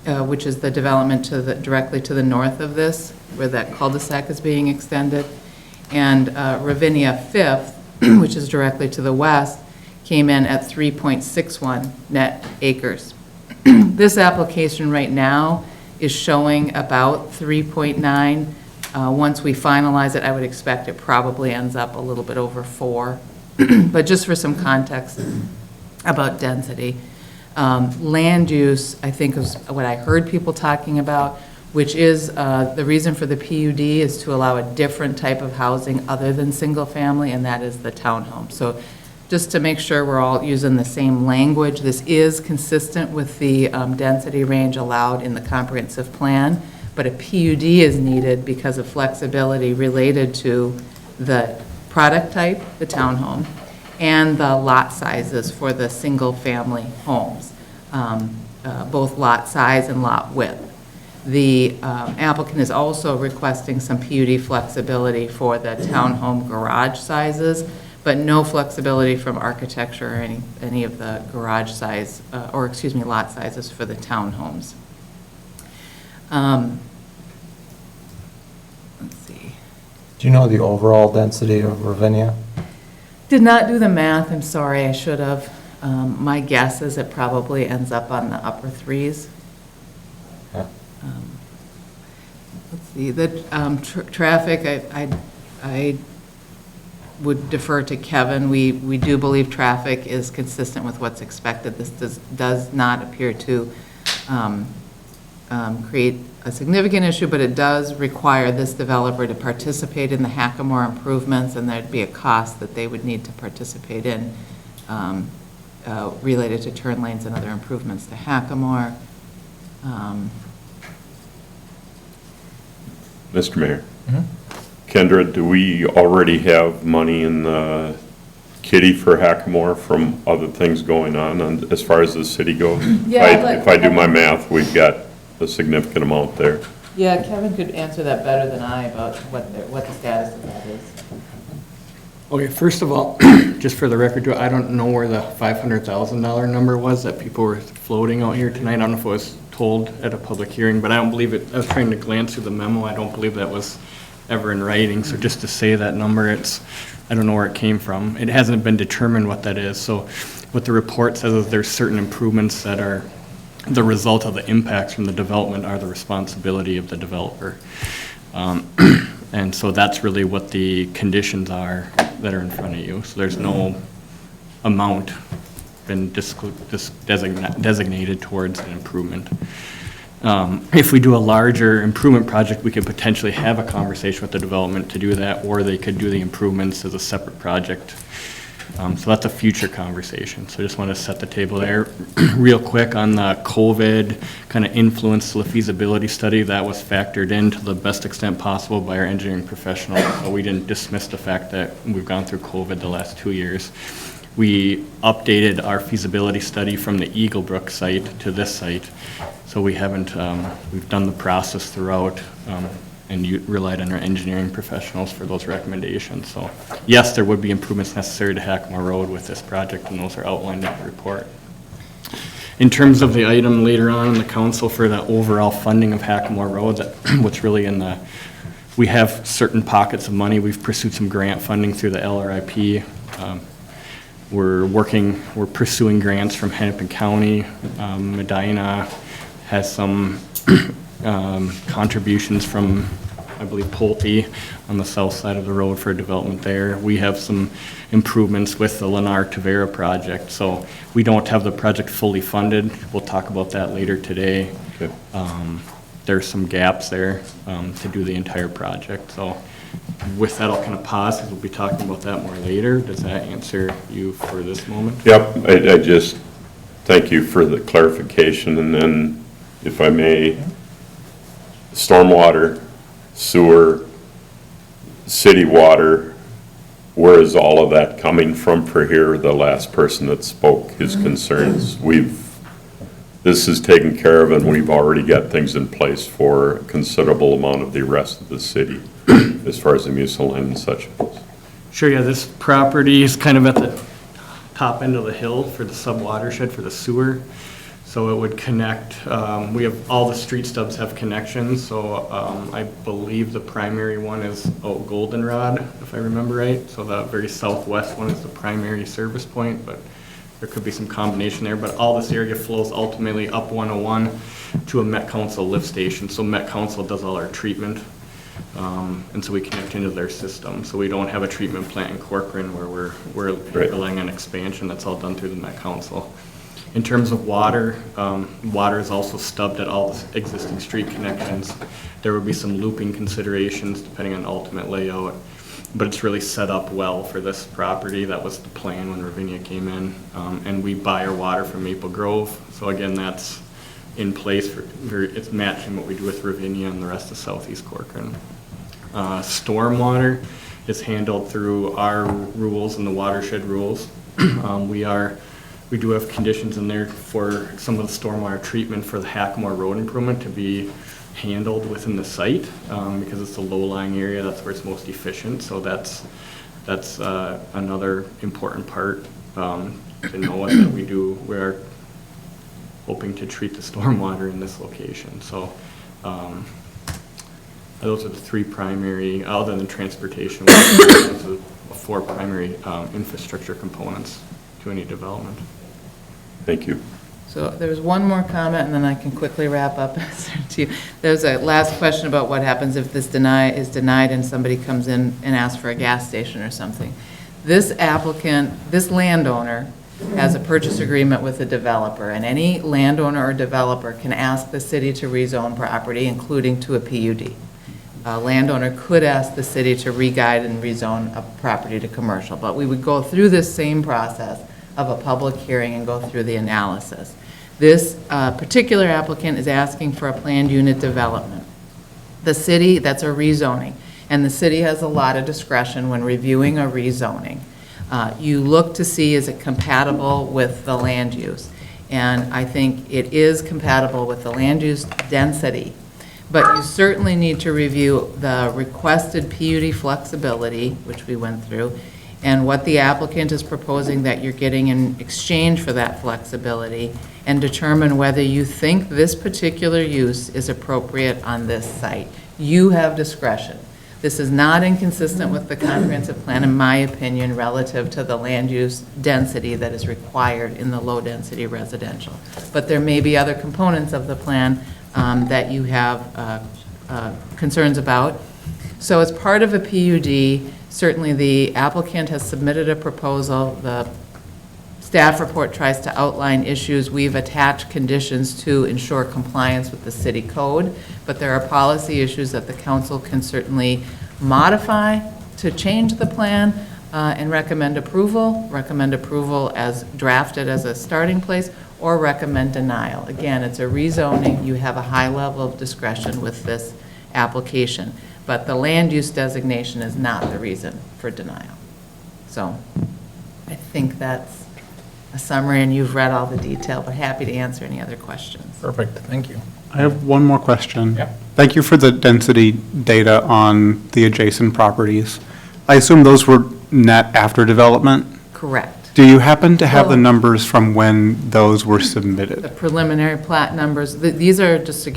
which is the development directly to the north of this, where that cul-de-sac is being extended. And Ravinia Fifth, which is directly to the west, came in at 3.61 net acres. This application right now is showing about 3.9. Once we finalize it, I would expect it probably ends up a little bit over 4. But just for some context about density, land use, I think, is what I heard people talking about, which is the reason for the PUD is to allow a different type of housing other than single family, and that is the townhome. So just to make sure we're all using the same language, this is consistent with the density range allowed in the comprehensive plan, but a PUD is needed because of flexibility related to the product type, the townhome, and the lot sizes for the single-family homes, both lot size and lot width. The applicant is also requesting some PUD flexibility for the townhome garage sizes, but no flexibility from architecture or any of the garage size, lot sizes for the townhomes. Let's see. Do you know the overall density of Ravinia? Did not do the math, I'm sorry, I should have. My guess is it probably ends up on the upper 3s. Yeah. Let's see, the traffic, I would defer to Kevin. We do believe traffic is consistent with what's expected. This does not appear to create a significant issue, but it does require this developer to participate in the Hackamore improvements, and there'd be a cost that they would need to participate in related to turn lanes and other improvements to Hackamore. Mr. Mayor. Kendra, do we already have money in the kitty for Hackamore from other things going on as far as the city goes? Yeah, if I do my math, we've got a significant amount there. Yeah, Kevin could answer that better than I about what the status of that is. Okay, first of all, just for the record, I don't know where the $500,000 number was that people were floating out here tonight. I don't know if it was told at a public hearing, but I don't believe it. I was trying to glance through the memo. I don't believe that was ever in writing. So just to say that number, I don't know where it came from. It hasn't been determined what that is. So what the report says is there's certain improvements that are the result of the impacts from the development are the responsibility of the developer. And so that's really what the conditions are that are in front of you. So there's no amount been designated towards an improvement. If we do a larger improvement project, we could potentially have a conversation with the development to do that, or they could do the improvements as a separate project. So that's a future conversation. So I just want to set the table there. Real quick on the COVID kind of influence to the feasibility study, that was factored in to the best extent possible by our engineering professionals. So we didn't dismiss the fact that we've gone through COVID the last 2 years. We updated our feasibility study from the Eagle Brook site to this site. So we haven't, we've done the process throughout, and you relied on our engineering professionals for those recommendations. So yes, there would be improvements necessary to Hackamore Road with this project, and those are outlined in the report. In terms of the item later on in the council for the overall funding of Hackamore Road, what's really in the, we have certain pockets of money. We've pursued some grant funding through the LRIP. We're pursuing grants from Hennepin County. Medina has some contributions from, I believe, Pulte on the south side of the road for development there. We have some improvements with the Lennar-Tavera project. So we don't have the project fully funded. We'll talk about that later today. Okay. There's some gaps there to do the entire project. So with that, I'll kind of pause because we'll be talking about that more later. Does that answer you for this moment? Yep, I just thank you for the clarification. And then, if I may, stormwater, sewer, city water, where is all of that coming from for here? The last person that spoke his concerns. This is taken care of, and we've already got things in place for a considerable amount of the rest of the city as far as the municipal land and such. Sure, yeah, this property is kind of at the top end of the hill for the sub-watershed for the sewer. So it would connect, we have, all the street stubs have connections, so I believe the primary one is Goldenrod, if I remember right. So the very southwest one is the primary service point, but there could be some combination there. But all this area flows ultimately up 101 to a Met Council lift station. So Met Council does all our treatment, and so we connect into their system. So we don't have a treatment plant in Corcoran where we're relying on expansion. That's all done through the Met Council. In terms of water, water is also stubbed at all the existing street connections. There would be some looping considerations depending on ultimate layout, but it's really set up well for this property. That was the plan when Ravinia came in. And we buy our water from Maple Grove. So again, that's in place it's matching what we do with Ravinia and the rest of Southeast Corcoran. Stormwater is handled through our rules and the watershed rules. We do have conditions in there for some of the stormwater treatment for the Hackmore Road improvement to be handled within the site, because it's a low-lying area, that's where it's most efficient. So that's another important part to know that we are hoping to treat the stormwater in this location. So those are the three primary, other than transportation, those are the four primary infrastructure components to any development. Thank you. So there's one more comment, and then I can quickly wrap up. There's a last question about what happens if this is denied and somebody comes in and asks for a gas station or something. This applicant, this landowner, has a purchase agreement with the developer, and any landowner or developer can ask the city to rezone property, including to a PUD. A landowner could ask the city to re-guide and rezone a property to commercial, but we would go through this same process of a public hearing and go through the analysis. This particular applicant is asking for a planned unit development. The city, that's a rezoning, and the city has a lot of discretion when reviewing a rezoning. You look to see, is it compatible with the land use? And I think it is compatible with the land use density, but you certainly need to review the requested PUD flexibility, which we went through, and what the applicant is proposing that you're getting in exchange for that flexibility, and determine whether you think this particular use is appropriate on this site. You have discretion. This is not inconsistent with the comprehensive plan, in my opinion, relative to the land use density that is required in the low-density residential. But there may be other components of the plan that you have concerns about. So as part of a PUD, certainly the applicant has submitted a proposal. The staff report tries to outline issues. We've attached conditions to ensure compliance with the city code, but there are policy issues that the council can certainly modify to change the plan and recommend approval as drafted as a starting place, or recommend denial. Again, it's a rezoning. You have a high level of discretion with this application, but the land use designation is not the reason for denial. So I think that's a summary, and you've read all the detail, but happy to answer any other questions. Perfect, thank you. I have one more question. Yeah. Thank you for the density data on the adjacent properties. I assume those were net after development? Correct. Do you happen to have the Well- numbers from when those were The submitted? preliminary plat numbers, these are, just to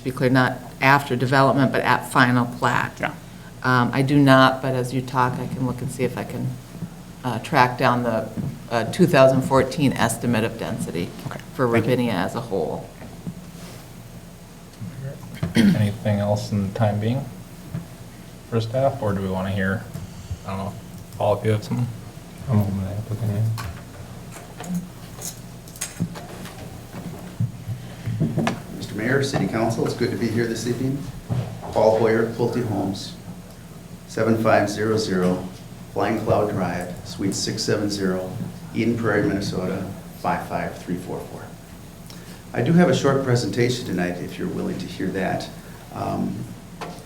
be clear, not after development, but at final plat. Yeah. I do not, but as you talk, I can look and see if I can track down the 2014 estimate of density Okay, for thank you. Ravinia as a whole. Anything else in the time being for staff, or do we want to hear, I don't know, Paul, if you have some? I'm on the applicant here. Mr. Mayor, City Council, it's good to be here this evening. Paul Hoyer, Pulte Homes, 7500 Flying Cloud Drive, Suite 670, Eden Prairie, Minnesota, 55344. I do have a short presentation tonight, if you're willing to hear that.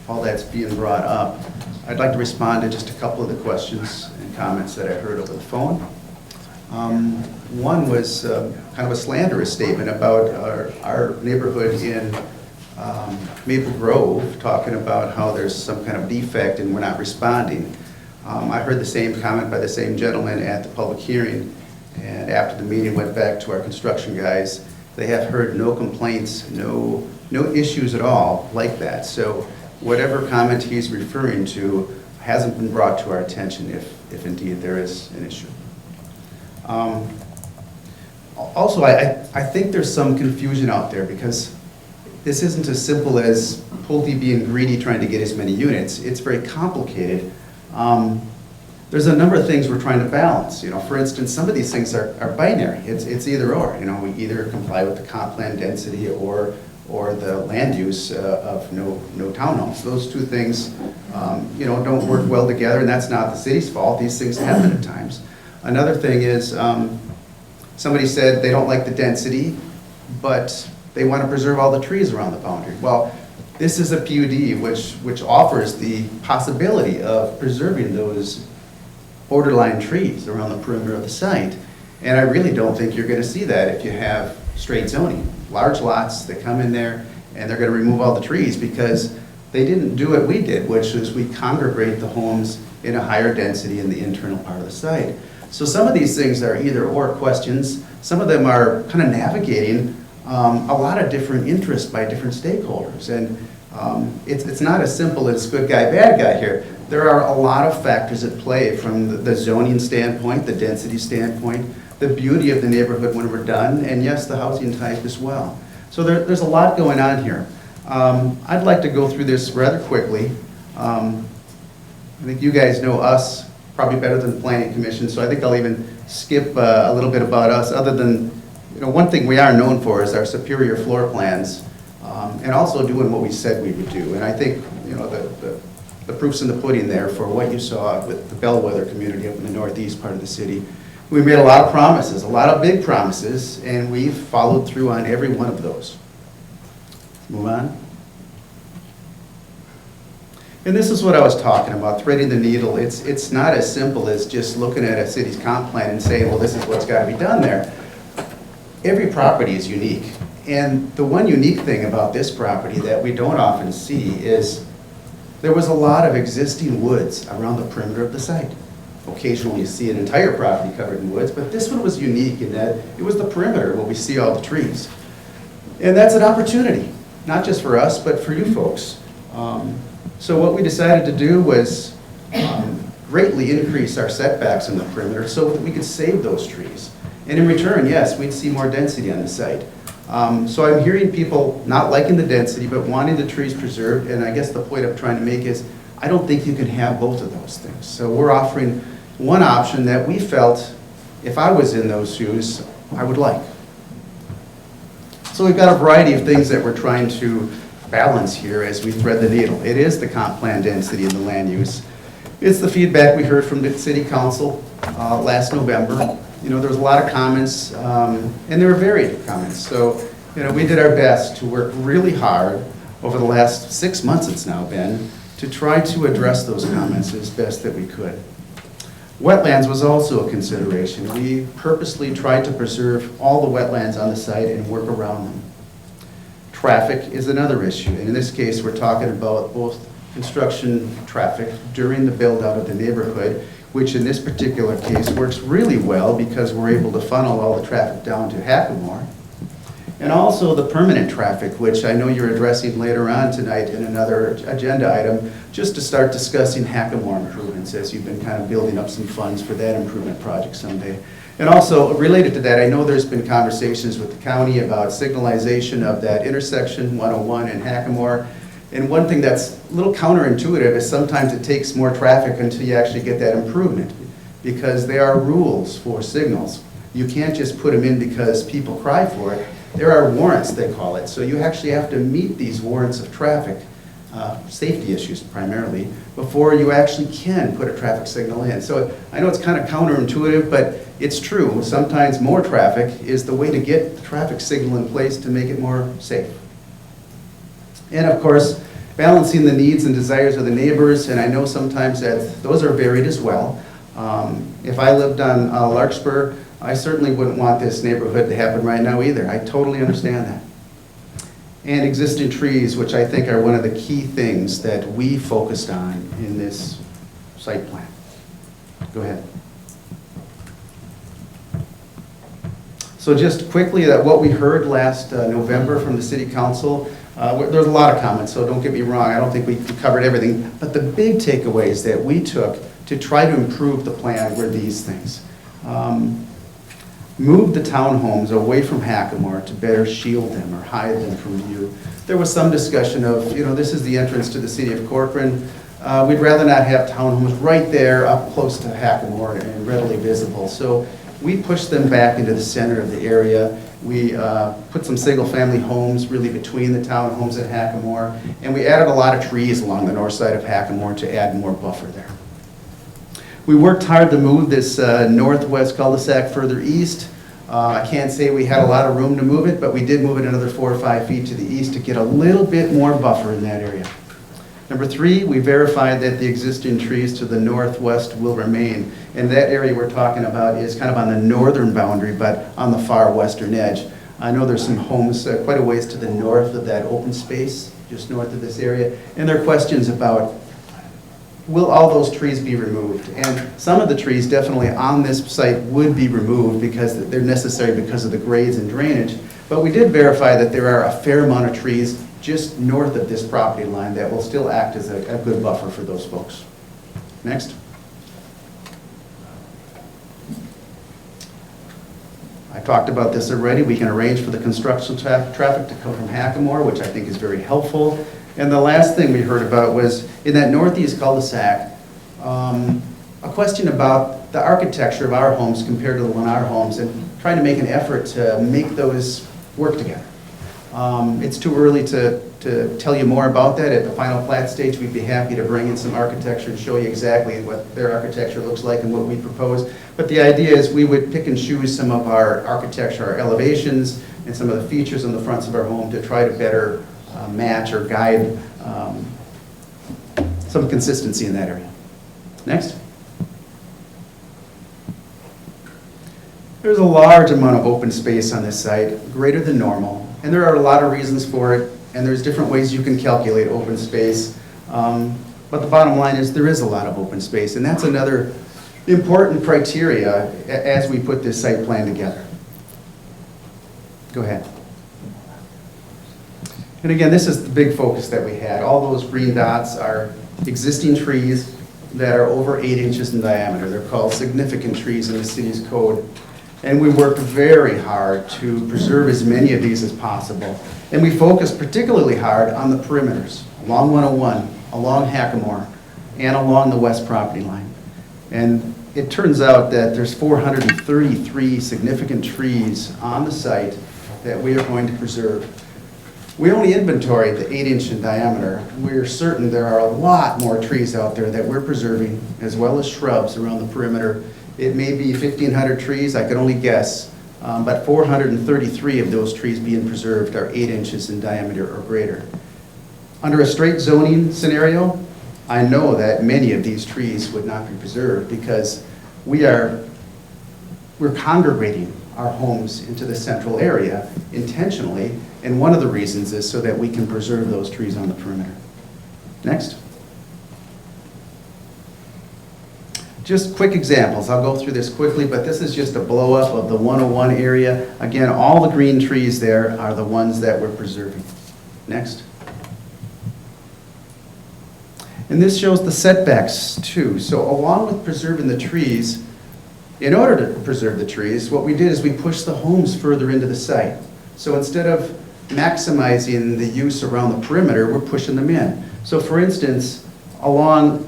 All that's being brought up, I'd like to respond to just a couple of the questions and comments that I heard over the phone. One was kind of a slanderous statement about our neighborhood in Maple Grove, talking about how there's some kind of defect and we're not responding. I heard the same comment by the same gentleman at the public hearing, and after the meeting went back to our construction guys, They have heard no complaints, no issues at all like that. So whatever comment he's referring to hasn't been brought to our attention if indeed there is an issue. Also, I think there's some confusion out there because this isn't as simple as Pulte being greedy trying to get as many units. It's very complicated. There's a number of things we're trying to balance. You know, for instance, some of these things are binary. It's either or. You know, we either comply with the comp plan density or the land use of no townhomes. Those two things, you know, don't work well together, and that's not the city's fault. These things happen at times. Another thing is, somebody said they don't like the density, but they want to preserve all the trees around the boundary. Well, this is a PUD which offers the possibility of preserving those borderline trees around the perimeter of the site. And I really don't think you're going to see that if you have straight zoning. Large lots that come in there and they're going to remove all the trees because they didn't do what we did, which is we congregate the homes in a higher density in the internal part of the site. So some of these things are either or questions. Some of them are kind of navigating a lot of different interests by different stakeholders. And it's not as simple as good guy, bad guy here. There are a lot of factors at play from the zoning standpoint, the density standpoint, the beauty of the neighborhood when we're done, and yes, the housing type as well. So there's a lot going on here. I'd like to go through this rather quickly. I think you guys know us probably better than the Planning Commission, so I think I'll even skip a little bit about us, other than, you know, one thing we are known for is our superior floor plans, and also doing what we said we would do. And I think, you know, the proof's in the pudding there for what you saw with the Bellwether community up in the northeast part of the city. We made a lot of promises, a lot of big promises, and we've followed through on every one of those. Move on. And this is what I was talking about, threading the needle. It's not as simple as just looking at a city's comp plan and saying, well, this is what's got to be done there. Every property is unique. And the one unique thing about this property that we don't often see is there was a lot of existing woods around the perimeter of the site. Occasionally you see an entire property covered in woods, but this one was unique in that it was the perimeter where we see all the trees. And that's an opportunity, not just for us, but for you folks. So what we decided to do was greatly increase our setbacks in the perimeter so that we could save those trees. And in return, yes, we'd see more density on the site. So I'm hearing people not liking the density, but wanting the trees preserved. And I guess the point I'm trying to make is, I don't think you can have both of those things. So we're offering one option that we felt, if I was in those shoes, I would like. So we've got a variety of things that we're trying to balance here as we thread the needle. It is the comp plan density and the land use. It's the feedback we heard from the city council last November. You know, there was a lot of comments, and there were varied comments. So, you know, we did our best to work really hard over the last 6 months it's now been to try to address those comments as best that we could. Wetlands was also a consideration. We purposely tried to preserve all the wetlands on the site and work around them. Traffic is another issue, and in this case we're talking about both construction traffic during the build out of the neighborhood, which in this particular case works really well because we're able to funnel all the traffic down to Hackamore. And also the permanent traffic, which I know you're addressing later on tonight in another agenda item, just to start discussing Hackamore improvements as you've been kind of building up some funds for that improvement project someday. And also related to that, I know there's been conversations with the county about signalization of that intersection 101 and Hackamore. And one thing that's a little counterintuitive is sometimes it takes more traffic until you actually get that improvement, because there are rules for signals. You can't just put them in because people cry for it. There are warrants, they call it. So you actually have to meet these warrants of traffic, safety issues primarily, before you actually can put a traffic signal in. So I know it's kind of counterintuitive, but it's true. Sometimes more traffic is the way to get the traffic signal in place to make it more safe. And of course, balancing the needs and desires of the neighbors, and I know sometimes that those are varied as well. If I lived on Larkspur, I certainly wouldn't want this neighborhood to happen right now either. I totally understand that. And existing trees, which I think are one of the key things that we focused on in this site plan. Go ahead. So just quickly, that what we heard last November from the city council, there's a lot of comments, so don't get me wrong, I don't think we covered everything, but the big takeaways that we took to try to improve the plan were these things. Move the townhomes away from Hackamore to better shield them or hide them from view. There was some discussion of, this is the entrance to the city of Corcoran. We'd rather not have townhomes right there up close to Hackamore and readily visible. So we pushed them back into the center of the area. We put some single-family homes really between the townhomes at Hackamore, and we added a lot of trees along the north side of Hackamore to add more buffer there. We worked hard to move this northwest cul-de-sac further east. I can't say we had a lot of room to move it, but we did move it another 4 or 5 feet to the east to get a little bit more buffer in that area. Number 3, we verified that the existing trees to the northwest will remain. And that area we're talking about is kind of on the northern boundary, but on the far western edge. I know there's some homes quite a ways to the north of that open space, just north of this area. And there are questions about, will all those trees be removed? And some of the trees definitely on this site would be removed because they're necessary because of the grades and drainage. But we did verify that there are a fair amount of trees just north of this property line that will still act as a good buffer for those folks. Next. I talked about this already. We can arrange for the construction traffic to come from Hackamore, which I think is very helpful. And the last thing we heard about was in that northeast cul-de-sac, a question about the architecture of our homes compared to the Lennar homes and trying to make an effort to make those work together. It's too early to tell you more about that. At the final plat stage, we'd be happy to bring in some architecture and show you exactly what their architecture looks like and what we propose. But the idea is we would pick and choose some of our architecture, our elevations, and some of the features on the fronts of our home to try to better match or guide some consistency in that area. Next. There's a large amount of open space on this site, greater than normal, and there are a lot of reasons for it, and there's different ways you can calculate open space. But the bottom line is there is a lot of open space, and that's another important criteria as we put this site plan together. Go ahead. And again, this is the big focus that we had. All those green dots are existing trees that are over 8 inches in diameter. They're called significant trees in the city's code. And we worked very hard to preserve as many of these as possible. And we focused particularly hard on the perimeters, along 101, along Hackamore, and along the west property line. And it turns out that there's 433 significant trees on the site that we are going to preserve. We only inventoried the 8-inch in diameter. We're certain there are a lot more trees out there that we're preserving, as well as shrubs around the perimeter. It may be 1,500 trees, I can only guess, but 433 of those trees being preserved are 8 inches in diameter or greater. Under a straight zoning scenario, I know that many of these trees would not be preserved because we're congregating our homes into the central area intentionally, and one of the reasons is so that we can preserve those trees on the perimeter. Next. Just quick examples. I'll go through this quickly, but this is just a blow-up of the 101 area. Again, all the green trees there are the ones that we're preserving. Next. And this shows the setbacks too. So along with preserving the trees, in order to preserve the trees, what we did is we pushed the homes further into the site. So instead of maximizing the use around the perimeter, we're pushing them in. So for instance, along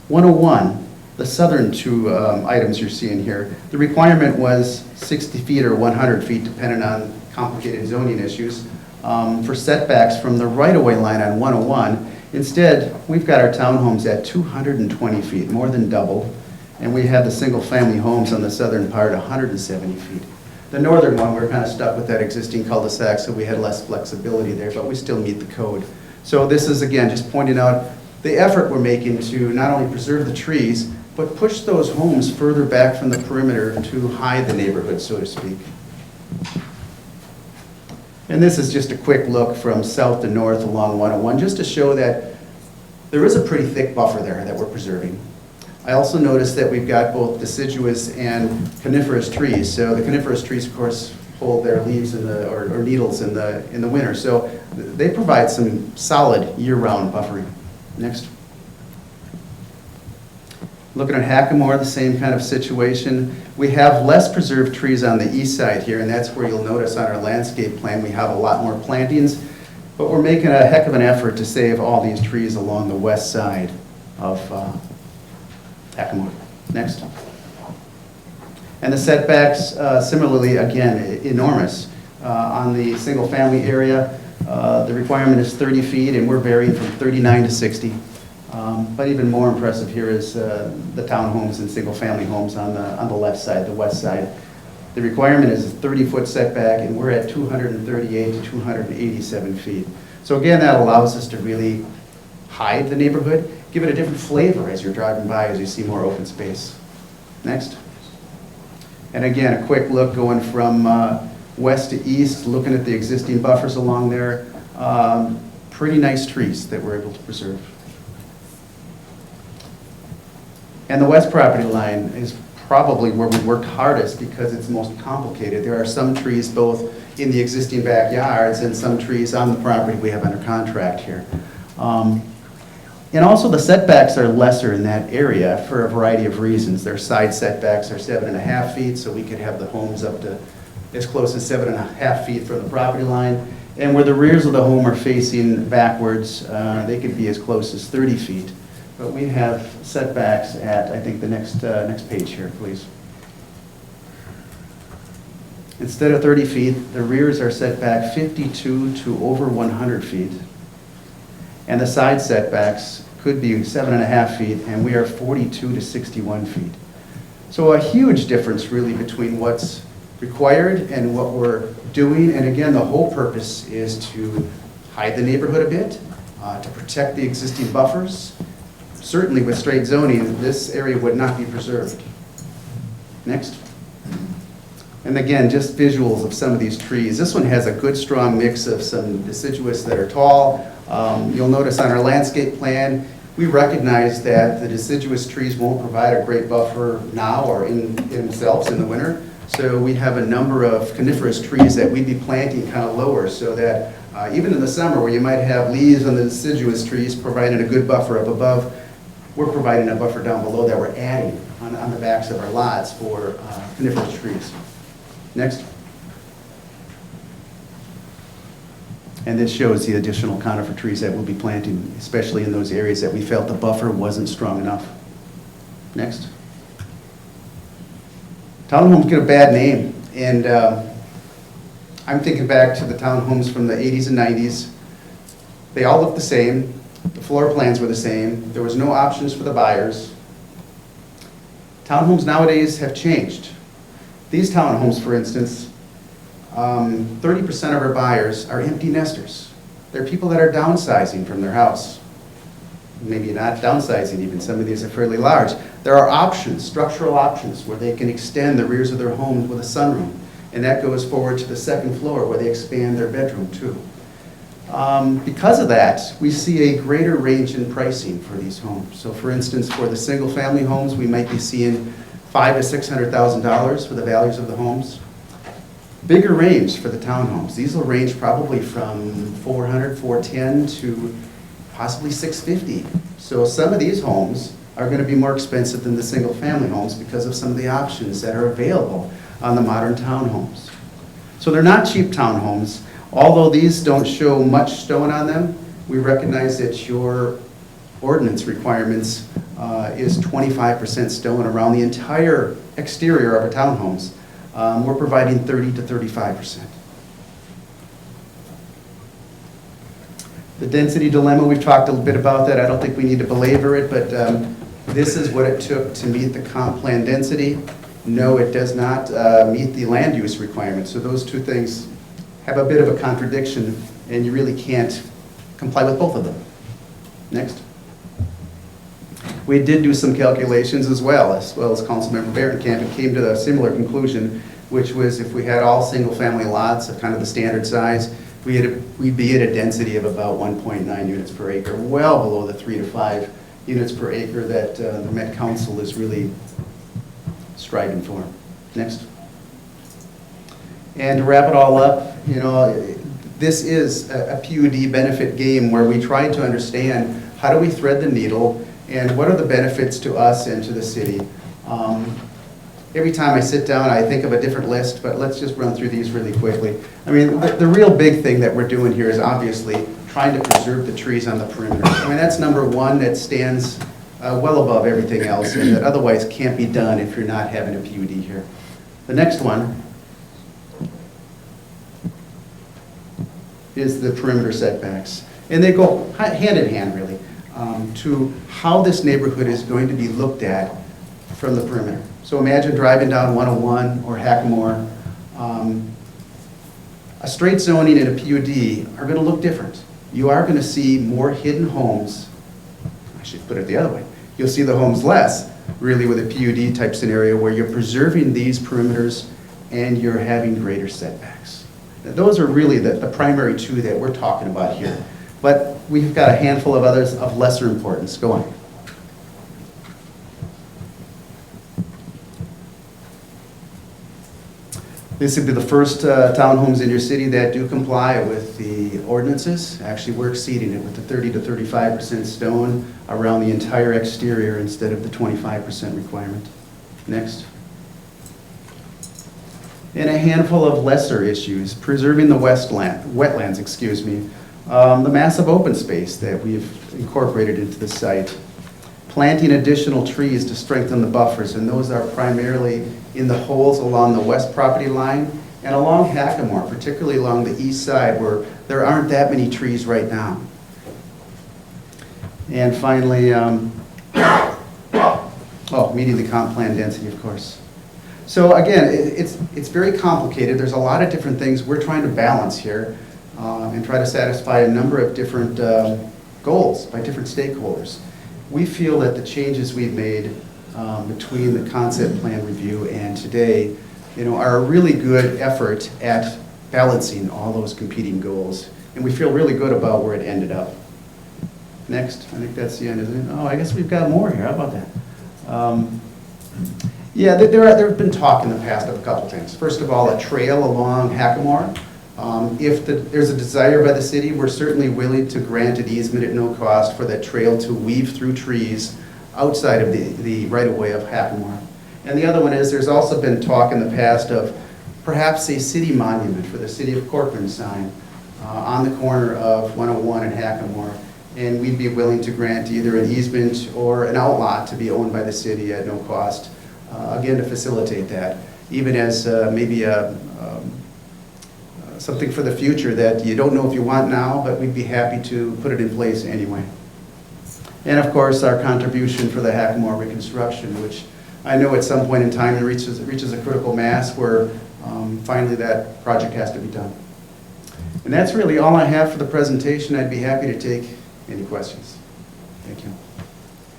101, the southern two items you're seeing here, the requirement was 60 feet or 100 feet, depending on complicated zoning issues, for setbacks from the right-of-way line on 101. Instead, we've got our townhomes at 220 feet, more than double, and we have the single-family homes on the southern part 170 feet. The northern one, we're kind of stuck with that existing cul-de-sac, so we had less flexibility there, but we still meet the code. So this is, again, just pointing out the effort we're making to not only preserve the trees, but push those homes further back from the perimeter to hide the neighborhood, so to speak. And this is just a quick look from south to north along 101, just to show that there is a pretty thick buffer there that we're preserving. I also noticed that we've got both deciduous and coniferous trees. So the coniferous trees, of course, hold their leaves in the, or needles in the winter. So they provide some solid year-round buffering. Next. Looking at Hackamore, the same kind of situation. We have less preserved trees on the east side here, and that's where you'll notice on our landscape plan we have a lot more plantings, but we're making a heck of an effort to save all these trees along the west side of Hackamore. Next. And the setbacks, similarly, again, enormous. On the single-family area, the requirement is 30 feet, and we're varying from 39 to 60. But even more impressive here is the townhomes and single-family homes on the left side, the west side. The requirement is a 30-foot setback, and we're at 238 to 287 feet. So again, that allows us to really hide the neighborhood, give it a different flavor as you're driving by, as you see more open space. Next. And again, a quick look going from west to east, looking at the existing buffers along there. Pretty nice trees that we're able to preserve. And the west property line is probably where we worked hardest because it's most complicated. There are some trees both in the existing backyards and some trees on the property we have under contract here. And also the setbacks are lesser in that area for a variety of reasons. Their side setbacks are 7.5 feet, so we could have the homes up to as close as 7.5 feet from the property line. And where the rears of the home are facing backwards, they could be as close as 30 feet. But we have setbacks at, I think, the next page here, please. Instead of 30 feet, the rears are set back 52 to over 100 feet. And the side setbacks could be 7.5 feet, and we are 42 to 61 feet. So a huge difference really between what's required and what we're doing. And again, the whole purpose is to hide the neighborhood a bit, to protect the existing buffers. Certainly with straight zoning, this area would not be preserved. Next. And again, just visuals of some of these trees. This one has a good strong mix of some deciduous that are tall. You'll notice on our landscape plan, we recognize that the deciduous trees won't provide a great buffer now or in themselves in the winter. So we have a number of coniferous trees that we'd be planting kind of lower so that even in the summer where you might have leaves on the deciduous trees providing a good buffer up above, we're providing a buffer down below that we're adding on the backs of our lots for coniferous trees. Next. And this shows the additional conifer trees that we'll be planting, especially in those areas that we felt the buffer wasn't strong enough. Next. Townhomes get a bad name, and I'm thinking back to the townhomes from the 80s and 90s. They all looked the same. The floor plans were the same. There was no options for the buyers. Townhomes nowadays have changed. These townhomes, for instance, 30% of our buyers are empty nesters. They're people that are downsizing from their house. Maybe not downsizing even, some of these are fairly large. There are options, structural options, where they can extend the rears of their homes with a sunroom. And that goes forward to the second floor where they expand their bedroom too. Because of that, we see a greater range in pricing for these homes. So for instance, for the single family homes, we might be seeing $500,000 to $600,000 for the values of the homes. Bigger range for the townhomes. These will range probably from $400,000, $410,000 to possibly $650,000. So some of these homes are going to be more expensive than the single family homes because of some of the options that are available on the modern townhomes. So they're not cheap townhomes. Although these don't show much stone on them, we recognize that your ordinance requirements is 25% stone around the entire exterior of our townhomes. We're providing 30 to 35%. The density dilemma, we've talked a little bit about that. I don't think we need to belabor it, but this is what it took to meet the comp plan density. No, it does not meet the land use requirements. So those two things have a bit of a contradiction, and you really can't comply with both of them. Next. We did do some calculations as well as Councilmember Barenkamp, and came to a similar conclusion, which was if we had all single-family lots of kind of the standard size, we'd be at a density of about 1.9 units per acre, well below the 3 to 5 units per acre that the Met Council is really striving for. Next. And to wrap it all up, this is a PUD benefit game where we try to understand how do we thread the needle and what are the benefits to us and to the city. Every time I sit down, I think of a different list, but let's just run through these really quickly. I mean, the real big thing that we're doing here is obviously trying to preserve the trees on the perimeter. I mean, that's number one that stands well above everything else and that otherwise can't be done if you're not having a PUD here. The next one is the perimeter setbacks. And they go hand in hand, really, to how this neighborhood is going to be looked at from the perimeter. So imagine driving down 101 or Hackamore. A straight zoning and a PUD are going to look different. You are going to see more hidden homes. I should put it the other way. You'll see the homes less, really, with a PUD type scenario where you're preserving these perimeters and you're having greater setbacks. Now, those are really the primary two that we're talking about here. But we've got a handful of others of lesser importance. Go on. This would be the first townhomes in your city that do comply with the ordinances. Actually, we're exceeding it with the 30 to 35% stone around the entire exterior instead of the 25% requirement. Next. And a handful of lesser issues, preserving the wetlands, excuse me, the massive open space that we've incorporated into the site, planting additional trees to strengthen the buffers, and those are primarily in the holes along the west property line and along Hackamore, particularly along the east side where there aren't that many trees right now. And finally, meeting the comp plan density, of course. So again, it's very complicated. There's a lot of different things we're trying to balance here and try to satisfy a number of different goals by different stakeholders. We feel that the changes we've made between the concept plan review and today, are a really good effort at balancing all those competing goals. And we feel really good about where it ended up. Next, I think that's the end, isn't it? Oh, I guess we've got more here. How about that? Yeah, there have been talk in the past of a couple things. First of all, a trail along Hackamore. If there's a desire by the city, we're certainly willing to grant an easement at no cost for that trail to weave through trees outside of the right-of-way of Hackamore. And the other one is there's also been talk in the past of perhaps a city monument for the city of Corcoran sign on the corner of 101 and Hackamore. And we'd be willing to grant either an easement or an outlot to be owned by the city at no cost, again, to facilitate that, even as maybe something for the future that you don't know if you want now, but we'd be happy to put it in place anyway. And of course, our contribution for the Hackamore reconstruction, which I know at some point in time it reaches a critical mass where finally that project has to be done. And that's really all I have for the presentation. I'd be happy to take any questions. Thank you.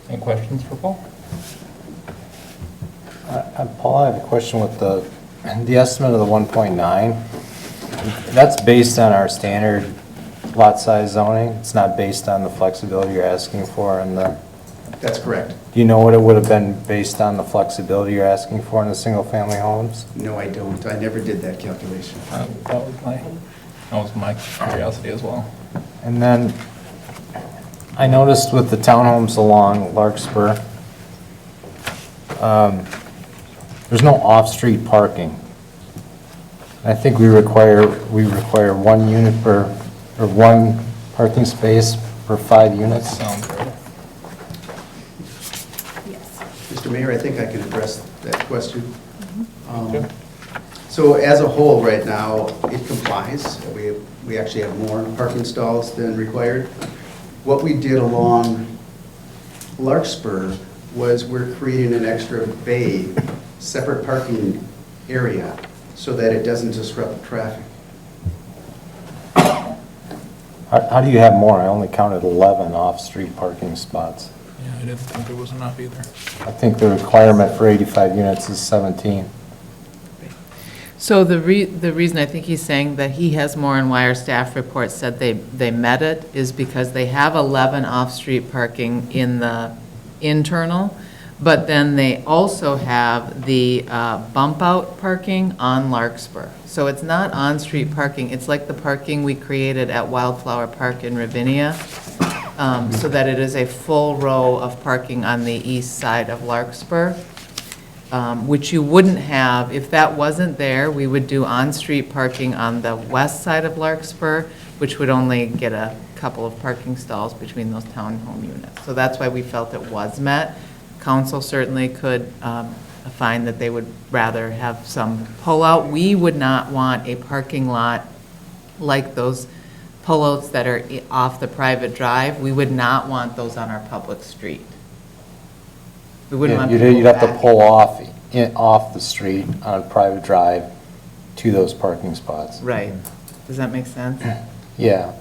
Any questions for Paul? Paul, I have a question with the estimate of the 1.9. That's based on our standard lot size zoning? It's not based on the flexibility you're asking for in the... That's correct. Do you know what it would have been based on the flexibility you're asking for in the single-family homes? No, I don't. I never did that calculation. That was my curiosity as well. And then I noticed with the townhomes along Larkspur, there's no off-street parking. I think we require 1 unit per, or 1 parking space per 5 units. Sounds right. Mr. Mayor, I think I can address that question. So as a whole, right now, it complies. We actually have more parking stalls than required. What we did along Larkspur was we're creating an extra bay, separate parking area, so that it doesn't disrupt the traffic. How do you have more? I only counted 11 off-street parking spots. Yeah, I didn't think there was enough either. I think the requirement for 85 units is 17. So the reason I think he's saying that he has more and why our staff report said they met it is because they have 11 off-street parking in the internal, but then they also have the bump-out parking on Larkspur. So it's not on-street parking, it's like the parking we created at Wildflower Park in Ravinia, so that it is a full row of parking on the east side of Larkspur. Which you wouldn't have, if that wasn't there, we would do on-street parking on the west side of Larkspur, which would only get a couple of parking stalls between those townhome units. So that's why we felt it was met. Council certainly could find that they would rather have some pull-out. We would not want a parking lot like those pull-outs that are off the private drive. We would not want those on our public street. We wouldn't want people You'd have to backing. pull off the street on a private drive to those parking spots. Right. Does that make sense? Yeah.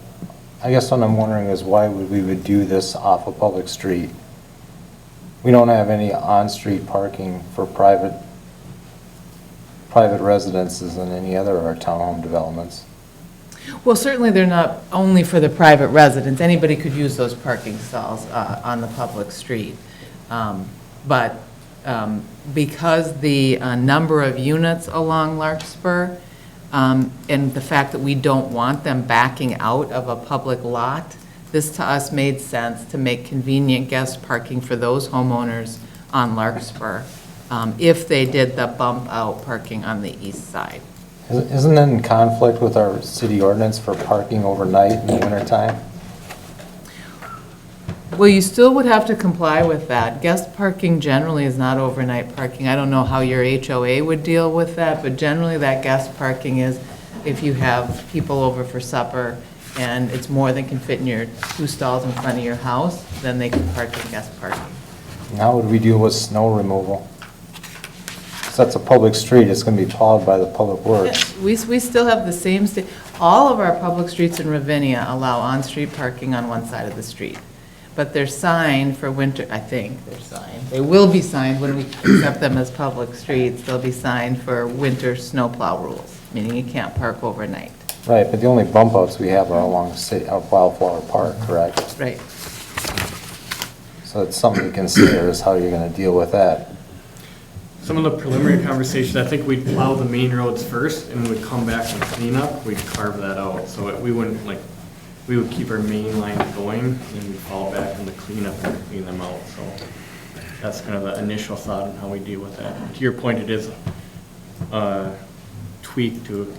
I guess what I'm wondering is why we would do this off a public street? We don't have any on-street parking for private residences in any other of our townhome developments. Well, certainly they're not only for the private residents. Anybody could use those parking stalls on the public street. But because the number of units along Larkspur and the fact that we don't want them backing out of a public lot, this to us made sense to make convenient guest parking for those homeowners on Larkspur if they did the bump out parking on the east side. Isn't it in conflict with our city ordinance for parking overnight in the wintertime? Well, you still would have to comply with that. Guest parking generally is not overnight parking. I don't know how your HOA would deal with that, but generally that guest parking is if you have people over for supper and it's more than can fit in your 2 stalls in front of your house, then they can park in guest parking. And how would we deal with snow removal? So that's a public street, it's going to be plowed by the public works. We still have the same, all of our public streets in Ravinia allow on-street parking on one side of the street. But they're signed for winter, I think they're signed. They will be signed when we accept them as public streets. They'll be signed for winter snowplow rules, meaning you can't park overnight. Right, but the only bump outs we have are along Wildflower Park, correct? Right. So it's something to consider is how you're going to deal with that. Some of the preliminary conversations, I think we'd plow the main roads first, and we'd come back and clean up, we'd carve that out, so we wouldn't, like, we would keep our main line going, and we'd fall back on the cleanup and clean them out, so that's kind of the initial thought on how we deal with that. To your point, it is a tweak to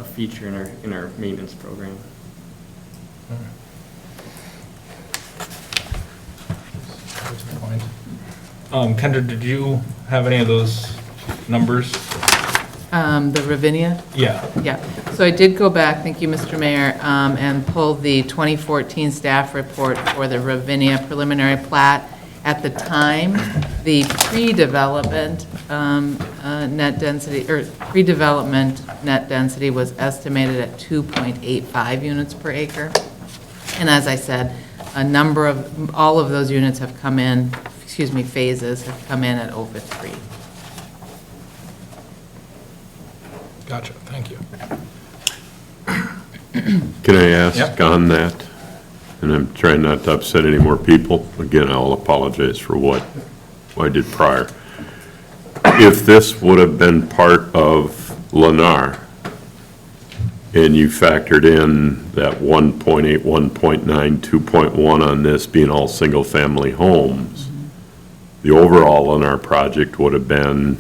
a feature in our maintenance program. Good point. Kendra, did you have any of those numbers? The Ravinia? Yeah. Yeah, so I did go back, thank you, Mr. Mayor, and pull the 2014 staff report for the Ravinia preliminary plat. At the time, the pre-development net density, or pre-development net density was estimated at 2.85 units per acre. And as I said, all of those units have come in, phases have come in at over 3. Gotcha, thank you. Can I ask Yep. on that? And I'm trying not to upset any more people. Again, I'll apologize for what I did prior. If this would have been part of Lennar, and you factored in that 1.8, 1.9, 2.1 on this being all single-family homes, the overall Lennar project would have been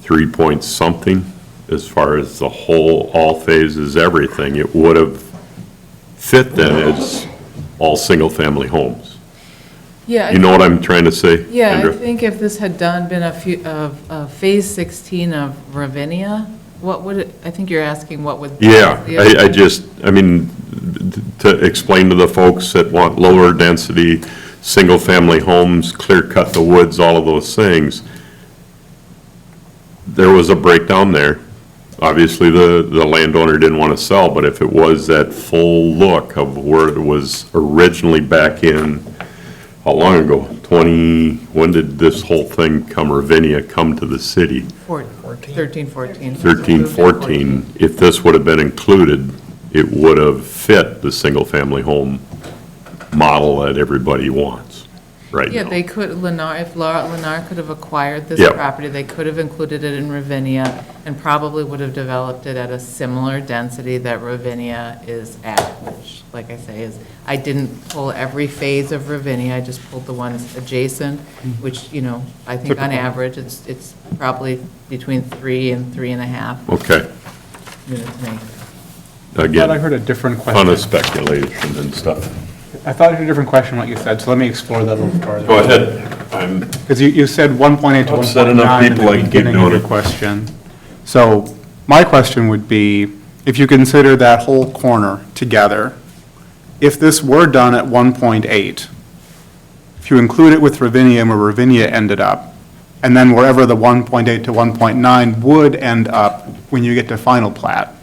3 point something as far as the whole, all phases, everything. It would have fit then as all single-family homes. Yeah. You know what I'm trying to say? Yeah, I Kendra? think if this had been phase 16 of Ravinia, what would it, I think you're asking what would. Yeah, I mean, to explain to the folks that want lower density, single-family homes, clear-cut the woods, all of those things, there was a breakdown there. Obviously, the landowner didn't want to sell, but if it was that full look of where it was originally back in how long ago? When did this whole thing Ravinia come to the city? 13, 14. 13, 14. If this would have been included, it would have fit the single-family home model that everybody wants right now. Yeah, they could, if Lennar could have acquired this Yep. property, they could have included it in Ravinia and probably would have developed it at a similar density that Ravinia is at, which, like I say, is, I didn't pull every phase of Ravinia, I just pulled the ones adjacent, which, you know, I think on average, it's probably between 3 and 3.5 Okay, units an acre. I thought I again, heard a different ton of question. speculation and stuff. I thought I heard a different question what you said, so let me explore that a little further. Go ahead. I'm, Because you said 1.8 to I've said 1.9 enough in people, the I can keep beginning of doing your it. question. So my question would be, if you consider that whole corner together, if this were done at 1.8, if you include it with Ravinia and where Ravinia ended up, and then wherever the 1.8 to 1.9 would end up when you get to final plat,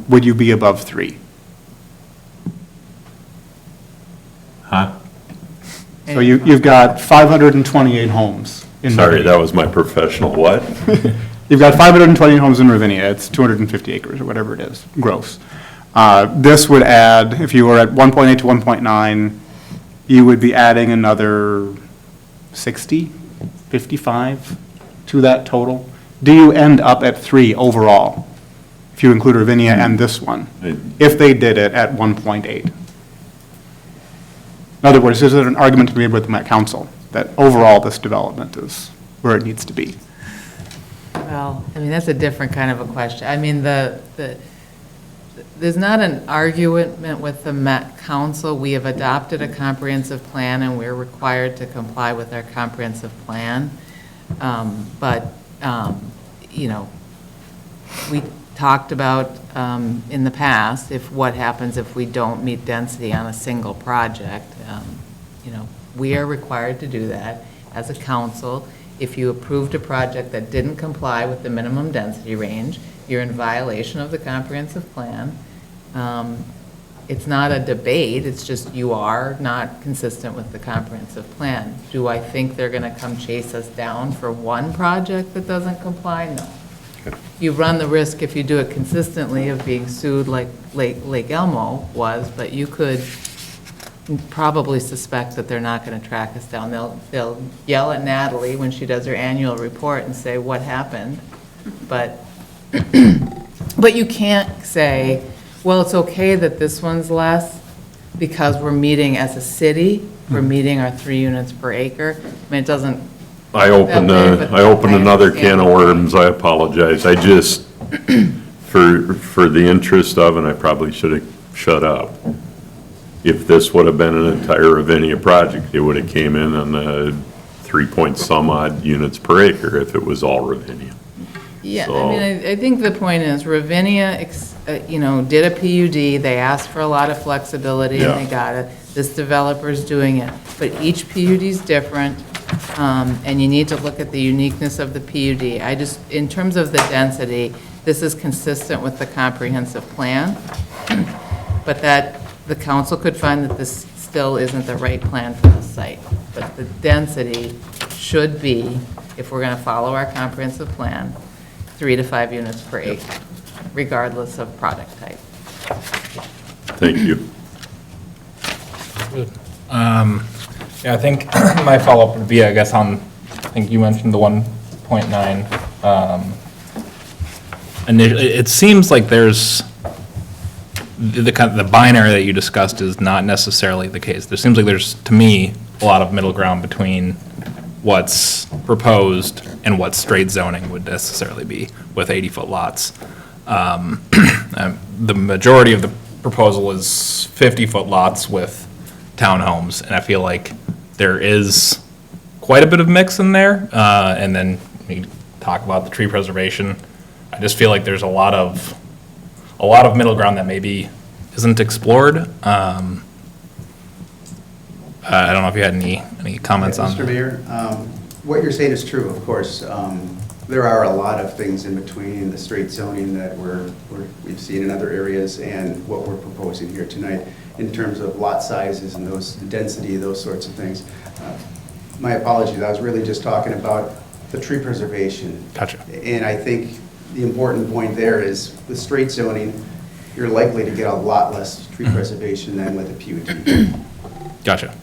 would you be above 3? huh? So you've got 528 homes in Sorry, Ravinia. that was my professional what? You've got 520 homes in Ravinia, it's 250 acres or whatever it is, gross. This would add, if you were at 1.8 to 1.9, you would be adding another 60, 55 to that total. Do you end up at 3 overall, if you include Ravinia and this one, if they did it at 1.8? In other words, is there an argument to be made with the Met Council that overall this development is where it needs to be? Well, I mean, that's a different kind of a question. I mean, there's not an argument with the Met Council. We have adopted a comprehensive plan, and we're required to comply with our comprehensive plan. You know, we talked about in the past, what happens if we don't meet density on a single project. You know, we are required to do that as a council. If you approved a project that didn't comply with the minimum density range, you're in violation of the comprehensive plan. It's not a debate, it's just you are not consistent with the comprehensive plan. Do I think they're going to come chase us down for one project that doesn't comply? No. You run the risk, if you do it consistently, of being sued like Lake Elmo was, but you could probably suspect that they're not going to track us down. They'll yell at Natalie when she does her annual report and say, what happened? But you can't say, well, it's okay that this one's less because we're meeting as a city, we're meeting our 3 units per acre. I mean, it doesn't, I opened another can of worms, I apologize. I just, for the interest of, and I probably should have shut up, if this would have been an entire Ravinia project, it would have came in on the 3-point-some odd units per acre if it was all Ravinia. yeah, So- I mean, I think the point is Ravinia, you know, did a PUD, they asked for a lot of flexibility and they Yeah. got it. This developer's doing it, but each PUD is different, and you need to look at the uniqueness of the PUD. I just, in terms of the density, this is consistent with the comprehensive plan, but that, the council could find that this still isn't the right plan for the site. But the density should be, if we're going to follow our comprehensive plan, 3 to 5 units per acre, regardless of product type. Thank you. Yeah, I think my follow-up would be, I guess, I think you mentioned the 1.9. It seems like there's, the binary that you discussed is not necessarily the case. There seems like there's, to me, a lot of middle ground between what's proposed and what straight zoning would necessarily be with 80-foot lots. The majority of the proposal is 50-foot lots with townhomes, and I feel like there is quite a bit of mix in there. And then we talk about the tree preservation. I just feel like there's a lot of middle ground that maybe isn't explored. I don't know if you had any comments on Mr. Mayor, what you're saying is true, of course. there are a lot of things in between the straight zoning that we've seen in other areas and what we're proposing here tonight in terms of lot sizes and those density, those sorts of things. My apologies, I was really just talking about the tree preservation. Gotcha. And I think the important point there is with straight zoning, you're likely to get a lot less tree preservation than with a PUD. Gotcha.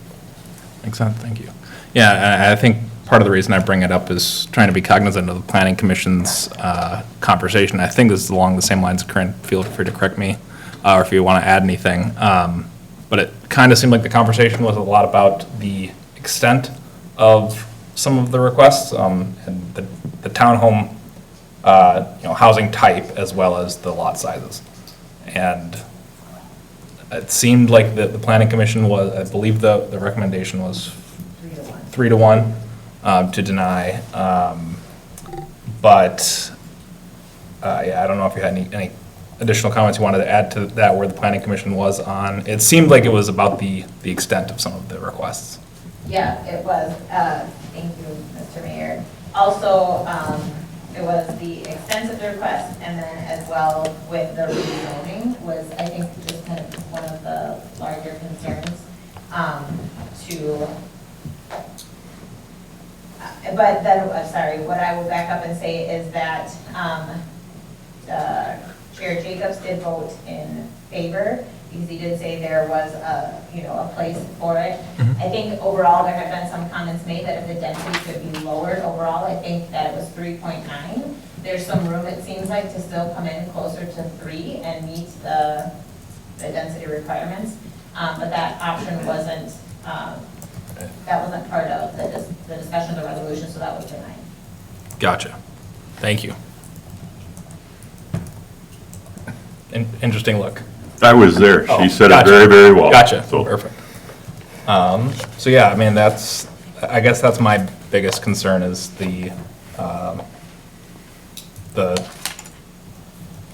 Makes sense, thank you. Yeah, I think part of the reason I bring it up is trying to be cognizant of the planning commission's conversation. I think this is along the same lines. Corinne, feel free to correct me, or if you want to add anything. But it kind of seemed like the conversation was a lot about the extent of some of the requests, and the townhome, housing type as well as the lot sizes. And it seemed like the planning commission was, I believe the recommendation was 3-to-1 to deny. But I don't know if you had any additional comments you wanted to add to that where the planning commission was on. It seemed like it was about the extent of some of the requests. Yeah, it was. Thank you, Mr. Mayor. Also, it was the extent of the request, and then as well with the rezoning was, I think, just kind of one of the larger concerns but then, I'm sorry, what I will back up and say is that Chair Jacobs did vote in favor, because he did say there was a place for it. I think overall there have been some comments made that if the density could be lowered overall, I think that it was 3.9. There's some room, it seems like, to still come in closer to 3 and meet the density requirements. But that option wasn't part of the discussion of the resolution, so that was denied. Gotcha. Thank you. Interesting look. I was there. Oh, She said it gotcha. very, very well. Gotcha. So- Perfect. So yeah, I mean, I guess that's my biggest concern is the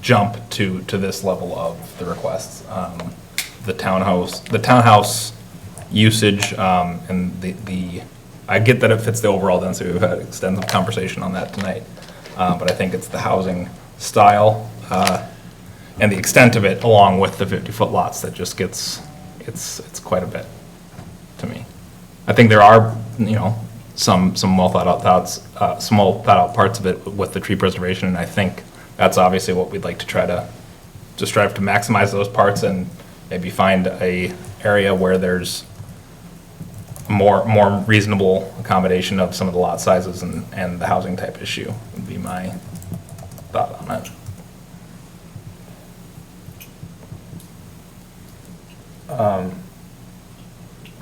jump to this level of the requests. The townhouse usage, and I get that it fits the overall density. We've had extensive conversation on that tonight. But I think it's the housing style, and the extent of it, along with the 50-foot lots, that just it's quite a bit to me. I think there are, some well thought out thoughts, some well thought out parts of it with the tree preservation, and I think that's obviously what we'd like to strive to maximize those parts and maybe find a area where there's more reasonable accommodation of some of the lot sizes and the housing type issue would be my thought on it.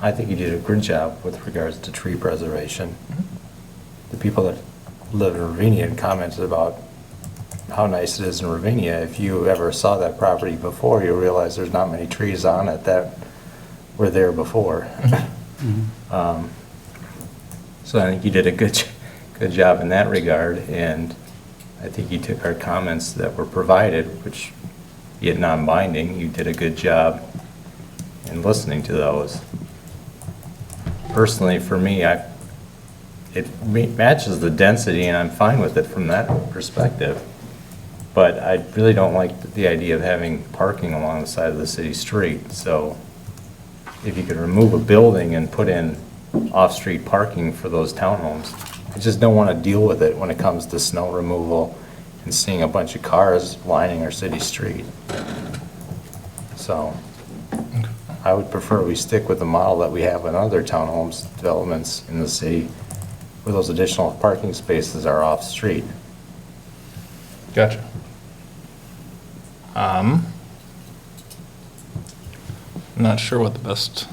I think you did a good job with regards to tree preservation. The people that live in Ravinia had commented about how nice it is in Ravinia. If you ever saw that property before, you'll realize there's not many trees on it that were there before. So I think you did a good job in that regard, and I think you took our comments that were provided, which, yet non-binding, you did a good job in listening to those. Personally, for me, it matches the density, and I'm fine with it from that perspective. But I really don't like the idea of having parking along the side of the city street. So if you could remove a building and put in off-street parking for those townhomes, I just don't want to deal with it when it comes to snow removal and seeing a bunch of cars lining our city street. So I would prefer we stick with the model that we have in other townhomes developments in the city, where those additional parking spaces are off-street. Gotcha. I'm not sure what the best.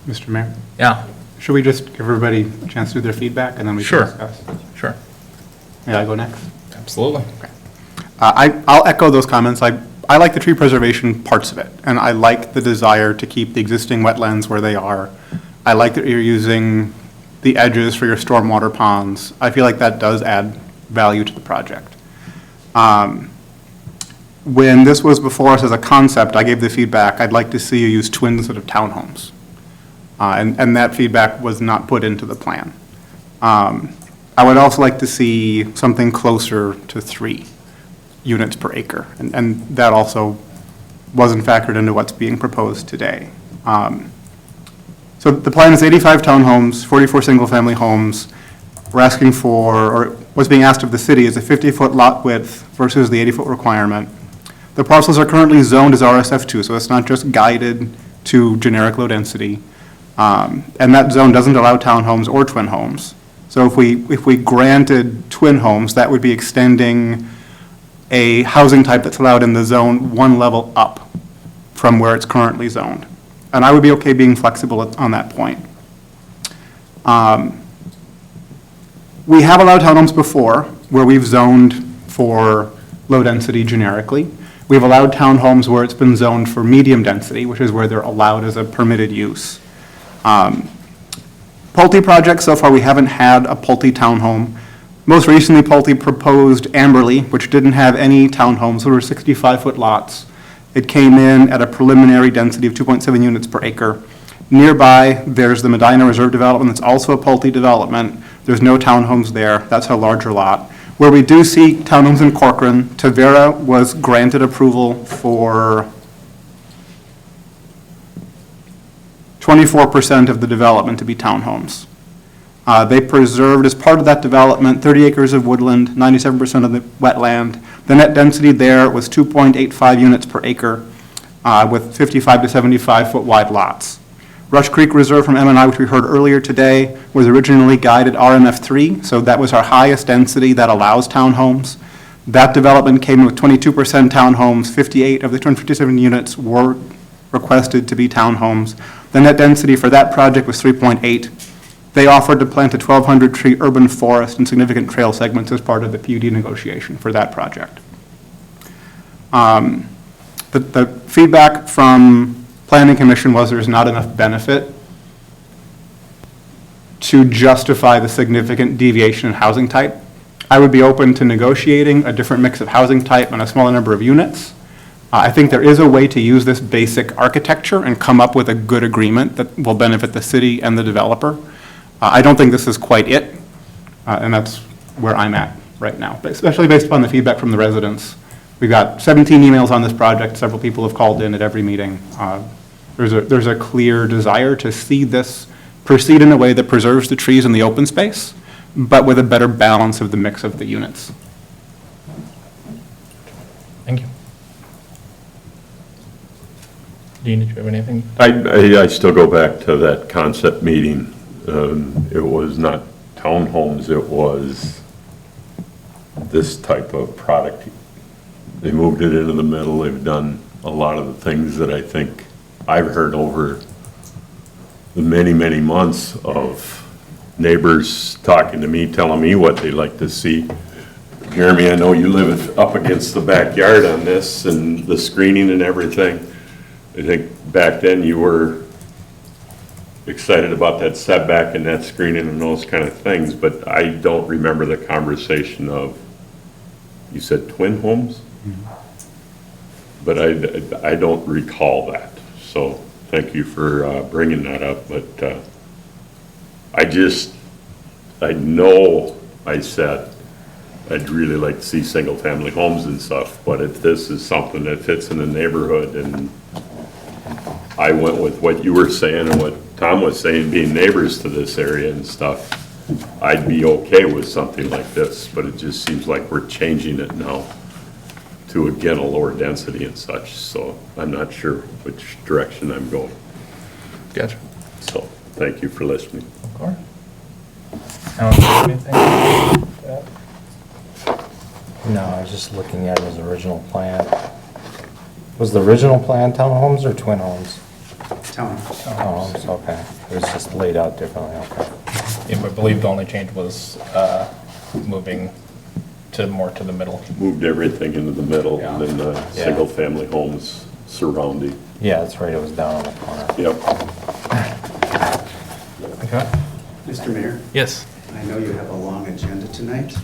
Mr. Mayor, Yeah. should we just give everybody a chance to do their feedback, and then we Sure. can discuss? Sure. May I go next? Absolutely. I'll echo those comments. I like the tree preservation parts of it, and I like the desire to keep the existing wetlands where they are. I like that you're using the edges for your stormwater ponds. I feel like that does add value to the project. When this was before us as a concept, I gave the feedback, I'd like to see you use twins instead of townhomes. And that feedback was not put into the plan. I would also like to see something closer to 3 units per acre, and that also wasn't factored into what's being proposed today. So the plan is 85 townhomes, 44 single-family homes. We're asking for, or what's being asked of the city is a 50-foot lot width versus the 80-foot requirement. The parcels are currently zoned as RSF2, so it's not just guided to generic low density. And that zone doesn't allow townhomes or twin homes. So if we granted twin homes, that would be extending a housing type that's allowed in the zone one level up from where it's currently zoned. And I would be okay being flexible on that point. We have allowed townhomes before where we've zoned for low density generically. We've allowed townhomes where it's been zoned for medium density, which is where they're allowed as a permitted use. Pulte projects, so far we haven't had a Pulte townhome. Most recently, Pulte proposed Amberley, which didn't have any townhomes, they were 65-foot lots. It came in at a preliminary density of 2.7 units per acre. Nearby, there's the Medina Reserve Development, that's also a Pulte development. There's no townhomes there, that's a larger lot. Where we do see townhomes in Corcoran, Tavera was granted approval for 24% of the development to be townhomes. They preserved, as part of that development, 30 acres of woodland, 97% of the wetland. The net density there was 2.85 units per acre with 55 to 75-foot wide lots. Rush Creek Reserve from M&I, which we heard earlier today, was originally guided RMF3, so that was our highest density that allows townhomes. That development came in with 22% townhomes, 58 of the 257 units were requested to be townhomes. The net density for that project was 3.8. They offered to plant a 1,200-tree urban forest and significant trail segments as part of the PUD negotiation for that project. The feedback from Planning Commission was there's not enough benefit to justify the significant deviation in housing type. I would be open to negotiating a different mix of housing type and a smaller number of units. I think there is a way to use this basic architecture and come up with a good agreement that will benefit the city and the developer. I don't think this is quite it, and that's where I'm at right now, but especially based upon the feedback from the residents. We've got 17 emails on this project. Several people have called in at every meeting. There's a clear desire to see this proceed in a way that preserves the trees and the open space, but with a better balance of the mix of the units. Thank you. Dean, did you have anything? I still go back to that concept meeting. It was not townhomes, it was this type of product. They moved it into the middle. They've done a lot of the things that I think I've heard over the many, many months of neighbors talking to me, telling me what they'd like to see. Jeremy, I know you live up against the backyard on this and the screening and everything. I think back then you were excited about that setback and that screening and those kind of things, but I don't remember the conversation of, you said twin homes? But I don't recall that. So thank you for bringing that up, but I know I said I'd really like to see single-family homes and stuff, but if this is something that fits in the neighborhood, and I went with what you were saying and what Tom was saying, being neighbors to this area and stuff, I'd be okay with something like this, but it just seems like we're changing it now to, again, a lower density and such, so I'm not sure which direction I'm going. Gotcha. So, thank you for listening. Of course. Alan, do you have anything? No, I was just looking at his original plan. Was the original plan townhomes or twin homes? Townhomes, okay. It was just laid out differently, okay. Yeah, I believe the only change was moving to more to the middle. Moved everything into the middle, and then the Yeah. single-family homes surrounding. Yeah, that's right, it was down on the corner. Yep. Okay. Mr. Mayor, Yes. I know you have a long agenda tonight.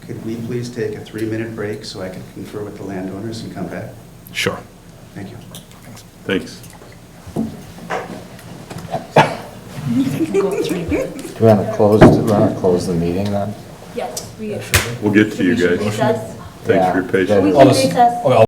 Could we please take a 3-minute break so I can confer with the landowners and come back? Sure. Thank you. Thanks. Do we want to close the meeting then? Yes, we. We'll get to you guys. Recess? Thanks for your patience. We I'll can just- recess. I'll